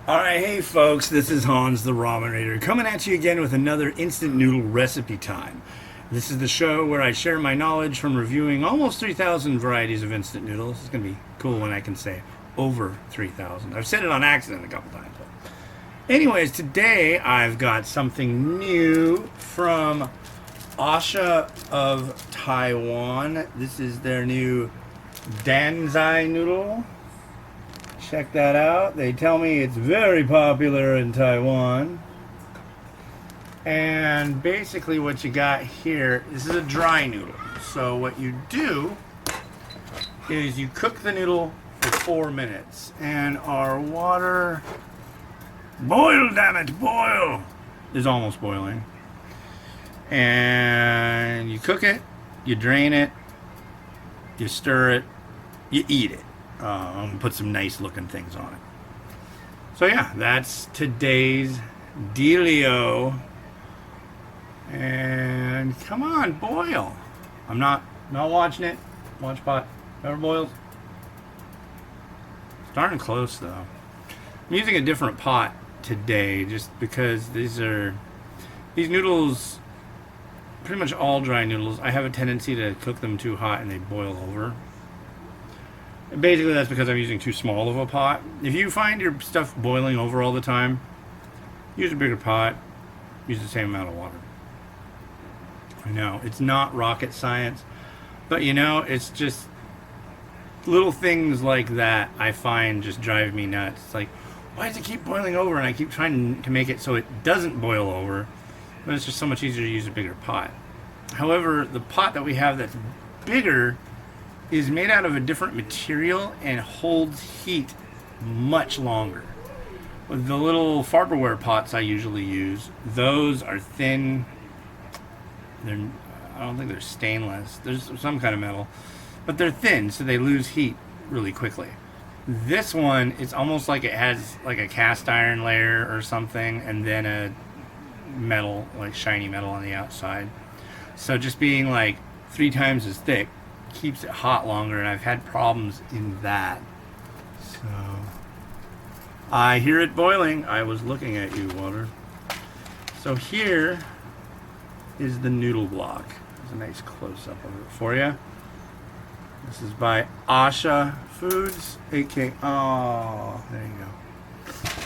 Alright, hey folks, this is Hans the Ramen Rater coming at you again with another instant noodle recipe time. This is the show where I share my knowledge from reviewing almost 3,000 varieties of instant noodles. It's going to be cool when I can say over 3,000. I've said it on accident a couple times. Anyways, today I've got something new from A-Sha of Taiwan. This is their new Dan Zai Noodle. Check that out. They tell me it's very popular in Taiwan. And basically what you got here, this is a dry noodle. So what you do is you cook the noodle for 4 minutes. And our water, boil, damn it, boil, is almost boiling. And you cook it, you drain it, you stir it, you eat it. Put some nice looking things on it. So yeah, that's today's dealio. And come on, boil. I'm not watching it. Watch pot. Never boils. Starting close though. I'm using a different pot today just because these noodles, pretty much all dry noodles, I have a tendency to cook them too hot and they boil over. Basically, that's because I'm using too small of a pot. If you find your stuff boiling over all the time, use a bigger pot, use the same amount of water. I know, it's not rocket science, but you know, it's just little things like that I find just drive me nuts. It's like, why does it keep boiling over? And I keep trying to make it so it doesn't boil over, but it's just so much easier to use a bigger pot. However, the pot that we have that's bigger is made out of a different material and holds heat much longer. With the little Farberware pots I usually use, those are thin. I don't think they're stainless. There's some kind of metal, but they're thin, so they lose heat really quickly. This one, it's almost like it has like a cast iron layer or something, and then a metal, like shiny metal on the outside. So just being like 3 times as thick keeps it hot longer, and I've had problems in that. So I hear it boiling. I was looking at you, water. So here is the noodle block. There's a nice close-up of it for you. This is by A-Sha Foods, aka, oh, there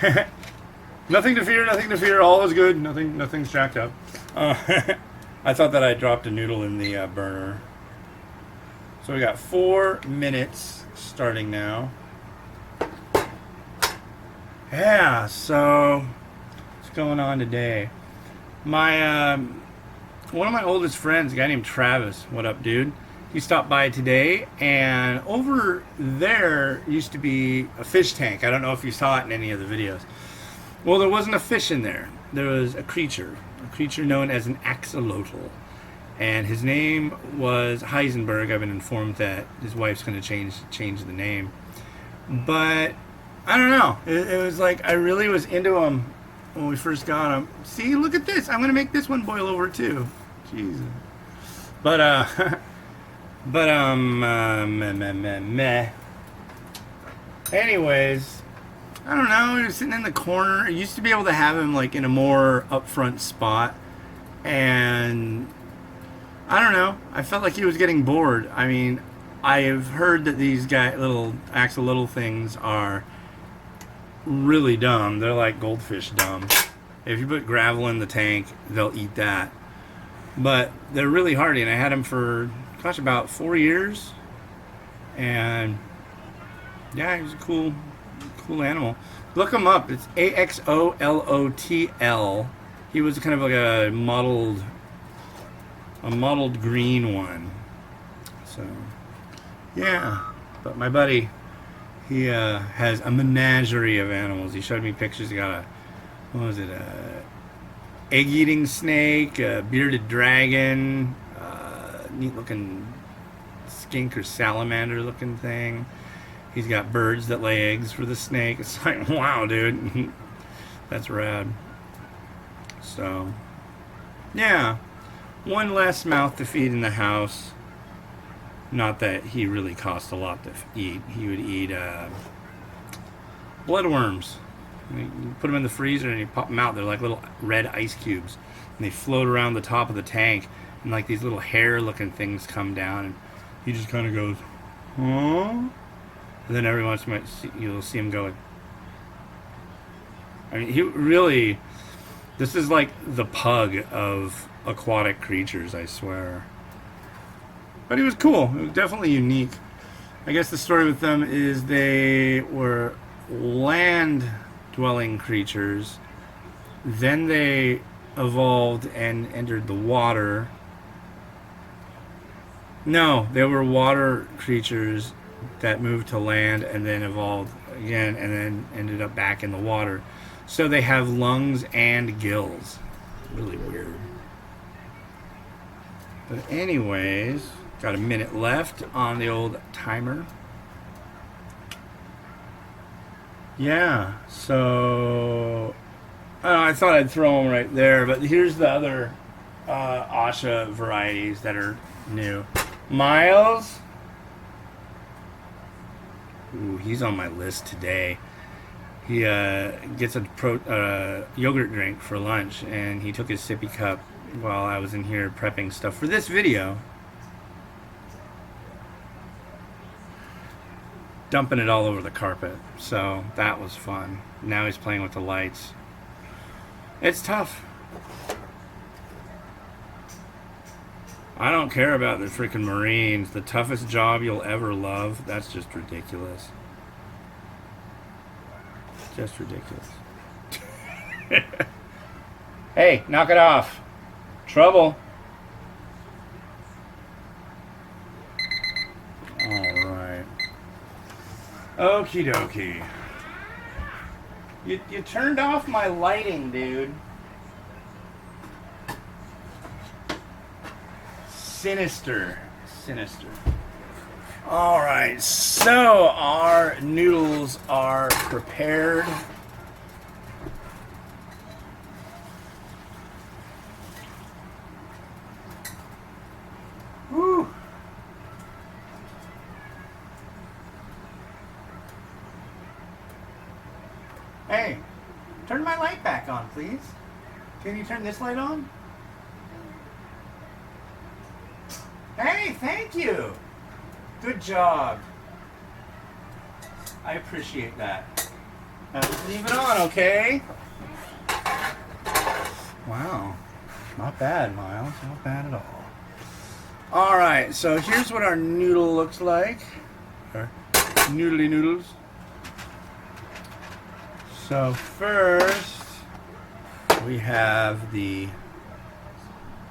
you go. Nothing to fear, nothing to fear, all is good, nothing's jacked up. I thought that I dropped a noodle in the burner. So we got 4 minutes starting now. Yeah, so what's going on today? My one of my oldest friends, a guy named Travis, what up, dude? He stopped by today, and over there used to be a fish tank. I don't know if you saw it in any of the videos. Well, there wasn't a fish in there. There was a creature known as an axolotl. And his name was Heisenberg. I've been informed that his wife's going to change the name. But I don't know. It was like I really was into him when we first got him. See, look at this. I'm going to make this one boil over too. Jesus. But meh. Anyways, I don't know. He was sitting in the corner. I used to be able to have him like in a more upfront spot, and I don't know. I felt like he was getting bored. I mean, I've heard that these little axolotl things are really dumb. They're like goldfish dumb. If you put gravel in the tank, they'll eat that. But they're really hardy, and I had them for, gosh, about 4 years. And yeah, he was a cool animal. Look him up. It's Axolotl. He was kind of like a mottled green one. So yeah, but my buddy, he has a menagerie of animals. He showed me pictures. He got a egg-eating snake, a bearded dragon, neat looking skink or salamander looking thing. He's got birds that lay eggs for the snake. It's like, wow, dude. That's rad. So yeah, one less mouth to feed in the house. Not that he really cost a lot to eat. He would eat bloodworms. You put them in the freezer and you pop them out. They're like little red ice cubes, and they float around the top of the tank, and like these little hair-looking things come down, and he just kind of goes, huh? And then every once in a while you'll see him going. I mean, he really. This is like the pug of aquatic creatures, I swear. But he was cool. It was definitely unique. I guess the story with them is they were land-dwelling creatures. Then they evolved and entered the water. No, they were water creatures that moved to land and then evolved again and then ended up back in the water. So they have lungs and gills. Really weird. But anyways, got a minute left on the old timer. Yeah, so I thought I'd throw them right there, but here's the other A-Sha varieties that are new. Miles. Ooh, he's on my list today. He gets a yogurt drink for lunch, and he took his sippy cup while I was in here prepping stuff for this video. Dumping it all over the carpet, so that was fun. Now he's playing with the lights. It's tough. I don't care about the freaking Marines. The toughest job you'll ever love. That's just ridiculous. Just ridiculous. Hey, knock it off. Trouble. Alright. Okie dokie. You turned off my lighting, dude. Sinister. Sinister. Alright, so our noodles are prepared. Woo! Hey, turn my light back on, please. Can you turn this light on? Hey, thank you! Good job. I appreciate that. Now just leave it on, okay? Wow. Not bad, Miles. Not bad at all. Alright, so here's what our noodle looks like. Our noodly noodles. So first, we have the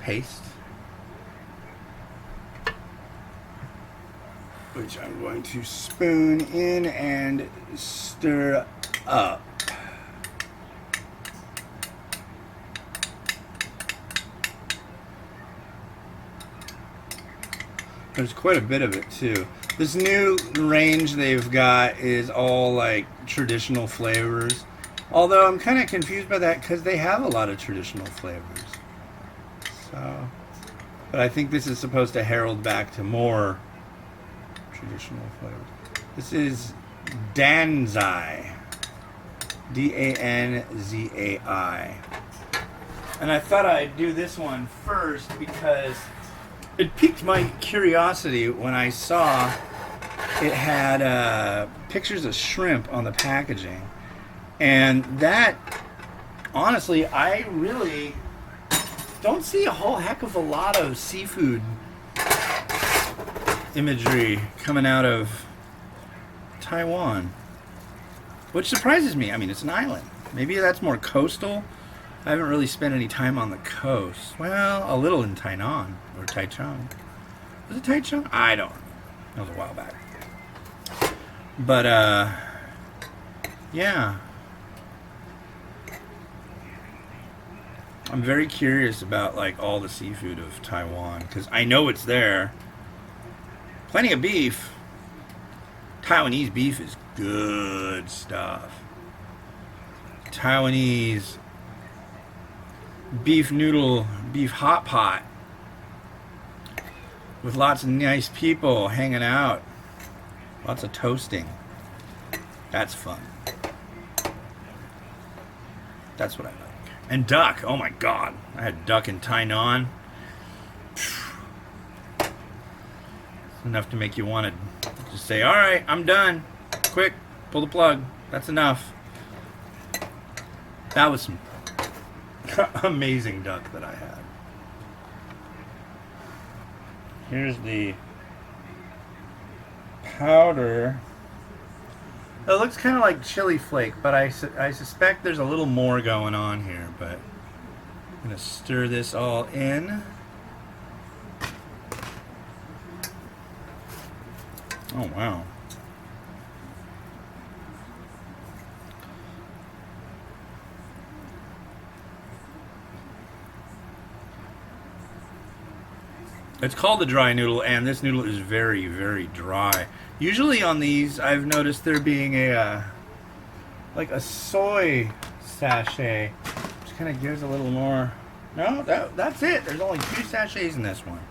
paste, which I'm going to spoon in and stir up. There's quite a bit of it too. This new range they've got is all like traditional flavors. Although I'm kind of confused by that because they have a lot of traditional flavors. So, but I think this is supposed to herald back to more traditional flavors. This is Dan Zai. D-A-N-Z-A-I. And I thought I'd do this one first because it piqued my curiosity when I saw it had pictures of shrimp on the packaging. And that, honestly, I really don't see a whole heck of a lot of seafood imagery coming out of Taiwan, which surprises me. I mean, it's an island. Maybe that's more coastal. I haven't really spent any time on the coast. Well, a little in Tainan or Taichung. Was it Taichung? I don't know. That was a while back. But yeah, I'm very curious about like all the seafood of Taiwan because I know it's there. Plenty of beef. Taiwanese beef is good stuff. Taiwanese beef noodle, beef hot pot with lots of nice people hanging out. Lots of toasting. That's fun. That's what I like. And duck. Oh my god. I had duck in Tainan. Enough to make you want to just say, all right, I'm done. Quick, pull the plug. That's enough. That was some amazing duck that I had. Here's the powder. It looks kind of like chili flake, but I suspect there's a little more going on here. But I'm going to stir this all in. Oh, wow. It's called the dry noodle, and this noodle is very, very dry. Usually on these, I've noticed there being a like a soy sachet, which kind of gives a little more. No, that's it. There's only 2 sachets in this one.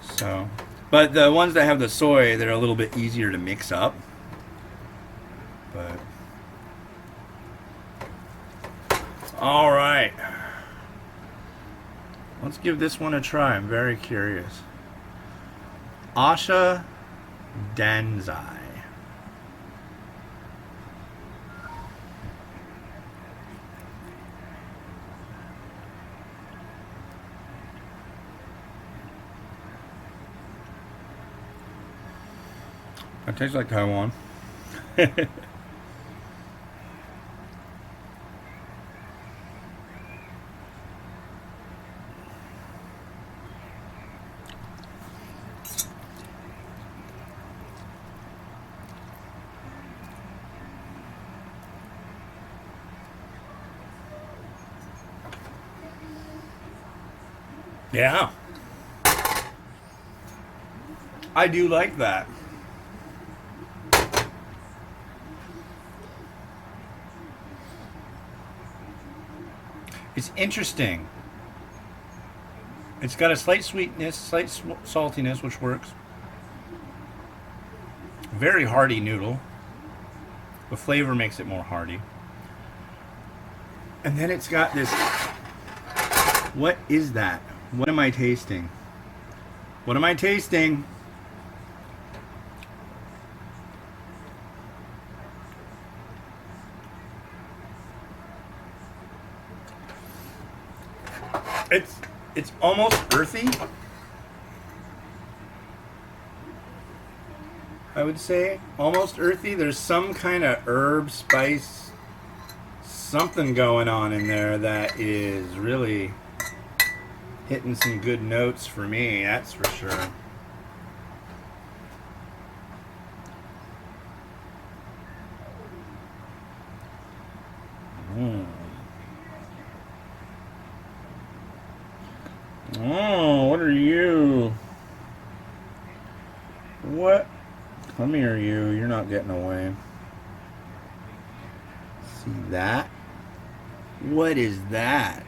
So, but the ones that have the soy, they're a little bit easier to mix up. But all right. Let's give this one a try. I'm very curious. A-Sha Dan Zai. It tastes like Taiwan. Yeah. I do like that. It's interesting. It's got a slight sweetness, slight saltiness, which works. Very hearty noodle. The flavor makes it more hearty. And then it's got this... What is that? What am I tasting? What am I tasting? It's almost earthy, I would say. Almost earthy. There's some kind of herb, spice, something going on in there that is really hitting some good notes for me, that's for sure. Oh, what are you? What? Come here, you. You're not getting away. See that? What is that?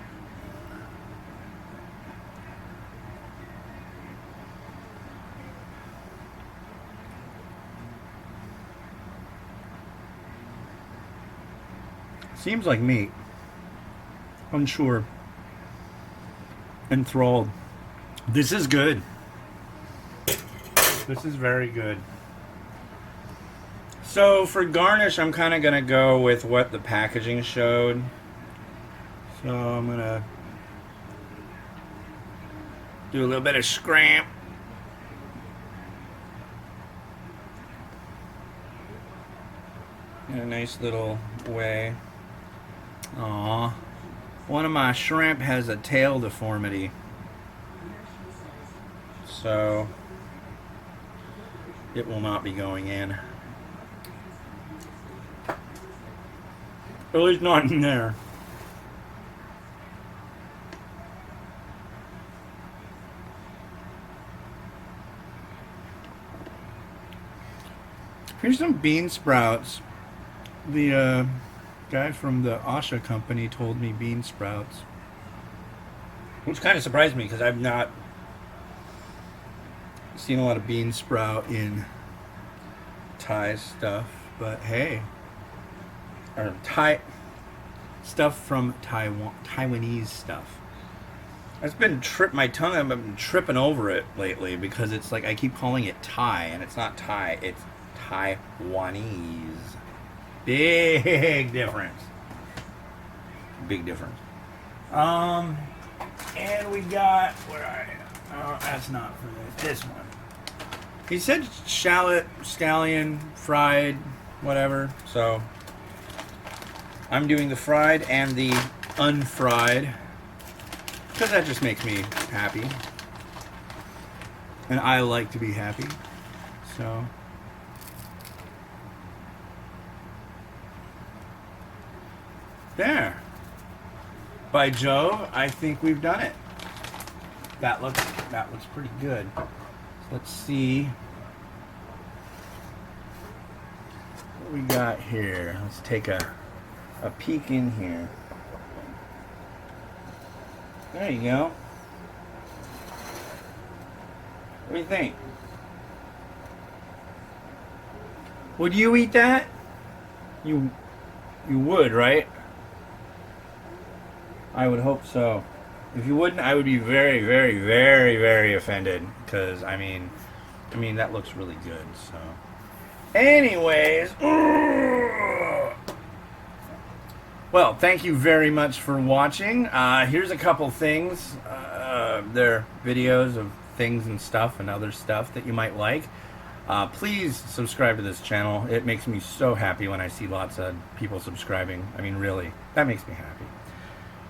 Seems like meat. Unsure. Enthralled. This is good. This is very good. So for garnish, I'm kind of going to go with what the packaging showed. So I'm going to do a little bit of scramp. In a nice little way. Aww. One of my shrimp has a tail deformity. So it will not be going in. At least not in there. Here's some bean sprouts. The guy from the A-Sha company told me bean sprouts, which kind of surprised me because I've not seen a lot of bean sprout in Thai stuff. But hey, or Thai stuff from Taiwanese stuff. I've been my tongue. I've been tripping over it lately because it's like I keep calling it Thai, and it's not Thai. It's Taiwanese. Big difference. Big difference. And we got where are you? Oh, that's not for this one. He said shallot, scallion, fried, whatever. So I'm doing the fried and the unfried because that just makes me happy, and I like to be happy. So there. By Jove, I think we've done it. That looks pretty good. So let's see what we got here. Let's take a peek in here. There you go. What do you think? Would you eat that? You would, right? I would hope so. If you wouldn't, I would be very, very, very, very offended. Because, I mean, that looks really good, so. Anyways. Well, thank you very much for watching. Here's a couple things. They're videos of things and stuff and other stuff that you might like. Please subscribe to this channel. It makes me so happy when I see lots of people subscribing. I mean, really, that makes me happy.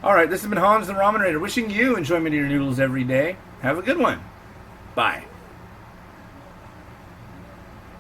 Alright, this has been Hans the Ramen Rater, wishing you enjoyment of your noodles every day. Have a good one. Bye.